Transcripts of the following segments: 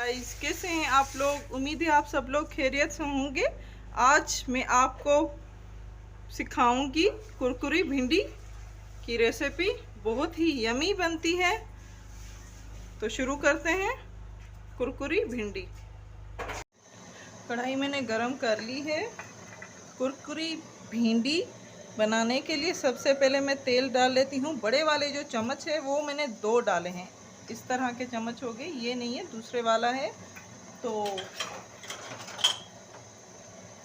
Guys, कैसे हैं आप लोग। उम्मीद है आप सब लोग खैरियत से होंगे। आज मैं आपको सिखाऊंगी कुरकुरी भिंडी की रेसिपी। बहुत ही यमी बनती है। तो शुरू करते हैं। कुरकुरी भिंडी। कढ़ाई मैंने गरम कर ली है। कुरकुरी भिंडी बनाने के लिए सबसे पहले मैं तेल डाल लेती हूँ। बड़े वाले जो चम्मच है वो मैंने 2 डाले हैं। इस तरह के चम्मच हो गए, ये नहीं है, दूसरे वाला है। तो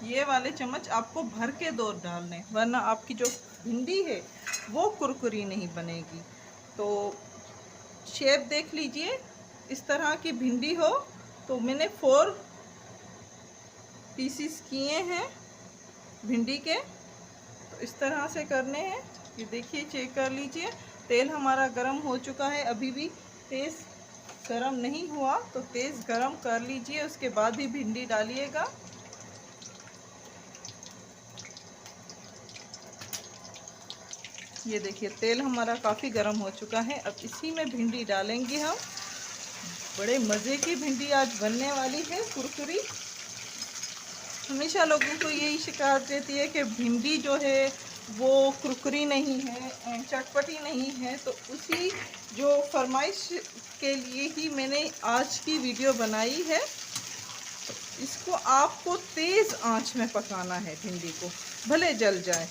ये वाले चम्मच आपको भर के 2 डालने, वरना आपकी जो भिंडी है वो कुरकुरी नहीं बनेगी। तो शेप देख लीजिए, इस तरह की भिंडी हो। तो मैंने 4 पीसीस किए हैं भिंडी के। तो इस तरह से करने हैं। ये देखिए, चेक कर लीजिए। तेल हमारा गरम हो चुका है। अभी भी तेज़ गरम नहीं हुआ तो तेज़ गरम कर लीजिए, उसके बाद ही भिंडी डालिएगा। ये देखिए, तेल हमारा काफ़ी गर्म हो चुका है। अब इसी में भिंडी डालेंगे हम। बड़े मज़े की भिंडी आज बनने वाली है, कुरकुरी। हमेशा लोगों को यही शिकायत रहती है कि भिंडी जो है वो कुरकुरी नहीं है, चटपटी नहीं है। तो उसी जो फरमाइश के लिए ही मैंने आज की वीडियो बनाई है। तो इसको आपको तेज़ आंच में पकाना है, भिंडी को भले जल जाए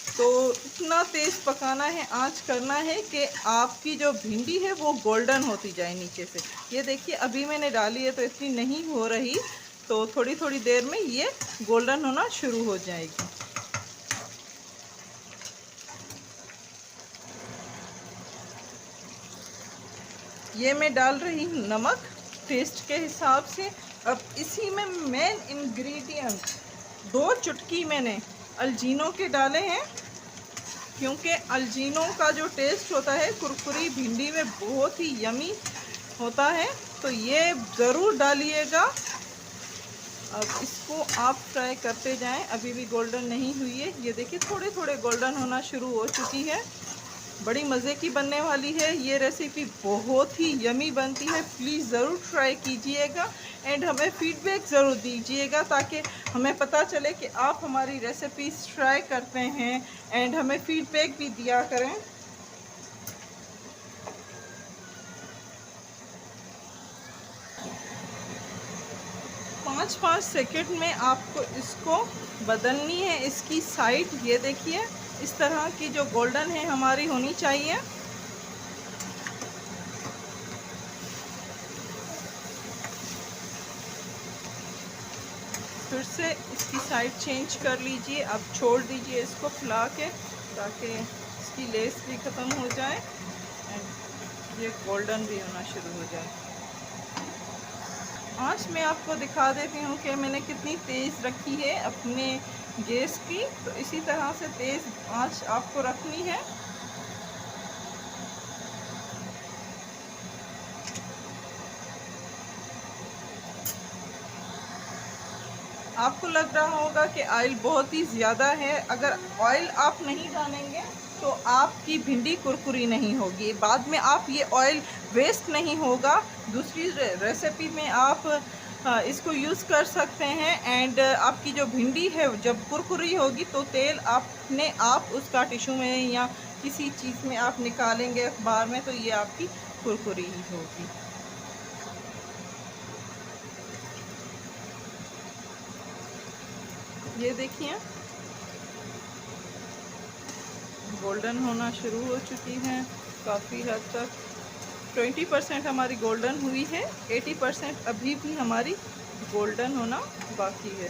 तो इतना तेज़ पकाना है, आंच करना है कि आपकी जो भिंडी है वो गोल्डन होती जाए नीचे से। ये देखिए, अभी मैंने डाली है तो इतनी नहीं हो रही, तो थोड़ी थोड़ी देर में ये गोल्डन होना शुरू हो जाएगी। ये मैं डाल रही हूँ नमक टेस्ट के हिसाब से। अब इसी में मेन इंग्रेडिएंट 2 चुटकी मैंने अजवाइन के डाले हैं, क्योंकि अजवाइन का जो टेस्ट होता है कुरकुरी भिंडी में बहुत ही यमी होता है। तो ये ज़रूर डालिएगा। अब इसको आप फ्राई करते जाएं। अभी भी गोल्डन नहीं हुई है। ये देखिए, थोड़े थोड़े गोल्डन होना शुरू हो चुकी है। बड़ी मज़े की बनने वाली है ये रेसिपी, बहुत ही यमी बनती है। प्लीज़ ज़रूर ट्राई कीजिएगा एंड हमें फीडबैक ज़रूर दीजिएगा, ताकि हमें पता चले कि आप हमारी रेसिपीज़ ट्राई करते हैं एंड हमें फीडबैक भी दिया करें। पाँच सेकंड में आपको इसको बदलनी है, इसकी साइड। ये देखिए, इस तरह की जो गोल्डन है हमारी होनी चाहिए। फिर से इसकी साइड चेंज कर लीजिए। अब छोड़ दीजिए इसको फुला के, ताकि इसकी लेस भी ख़त्म हो जाए एंड ये गोल्डन भी होना शुरू हो जाए। आँच मैं आपको दिखा देती हूँ कि मैंने कितनी तेज़ रखी है अपने गैस की। तो इसी तरह से तेज़ आँच आपको रखनी है। आपको लग रहा होगा कि ऑयल बहुत ही ज़्यादा है। अगर ऑयल आप नहीं डालेंगे तो आपकी भिंडी कुरकुरी नहीं होगी। बाद में आप ये ऑयल वेस्ट नहीं होगा। दूसरी रेसिपी में आप इसको यूज़ कर सकते हैं। एंड आपकी जो भिंडी है जब कुरकुरी होगी तो तेल आपने आप उसका टिश्यू में या किसी चीज़ में आप निकालेंगे, अखबार में, तो ये आपकी कुरकुरी ही होगी। ये देखिए, गोल्डन होना शुरू हो चुकी हैं काफ़ी हद तक। 20% हमारी गोल्डन हुई है, 80% अभी भी हमारी गोल्डन होना बाकी है।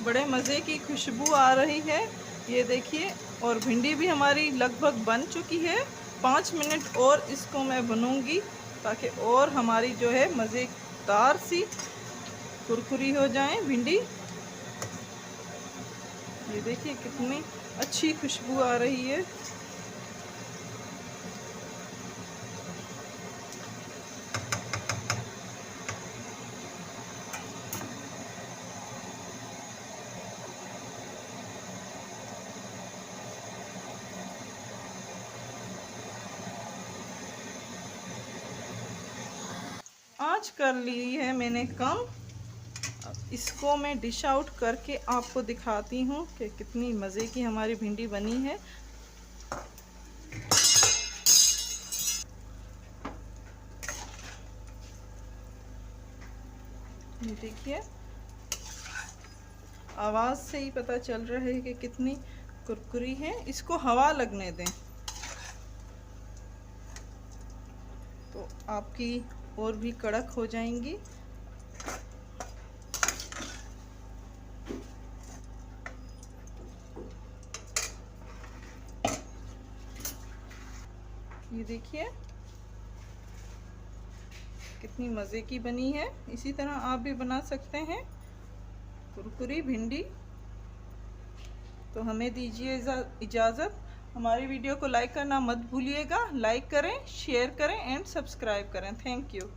बड़े मज़े की खुशबू आ रही है, ये देखिए। और भिंडी भी हमारी लगभग बन चुकी है। 5 मिनट और इसको मैं बनूंगी, ताकि और हमारी जो है मज़ेदार सी कुरकुरी हो जाए भिंडी। ये देखिए, कितनी अच्छी खुशबू आ रही है। आँच कर ली है मैंने कम। अब इसको मैं डिश आउट करके आपको दिखाती हूँ कि कितनी मज़े की हमारी भिंडी बनी है। ये देखिए, आवाज़ से ही पता चल रहा है कि कितनी कुरकुरी है। इसको हवा लगने दें तो आपकी और भी कड़क हो जाएंगी। ये देखिए कितनी मज़े की बनी है। इसी तरह आप भी बना सकते हैं कुरकुरी भिंडी। तो हमें दीजिए इजाज़त। हमारी वीडियो को लाइक करना मत भूलिएगा। लाइक करें, शेयर करें एंड सब्सक्राइब करें। Thank you.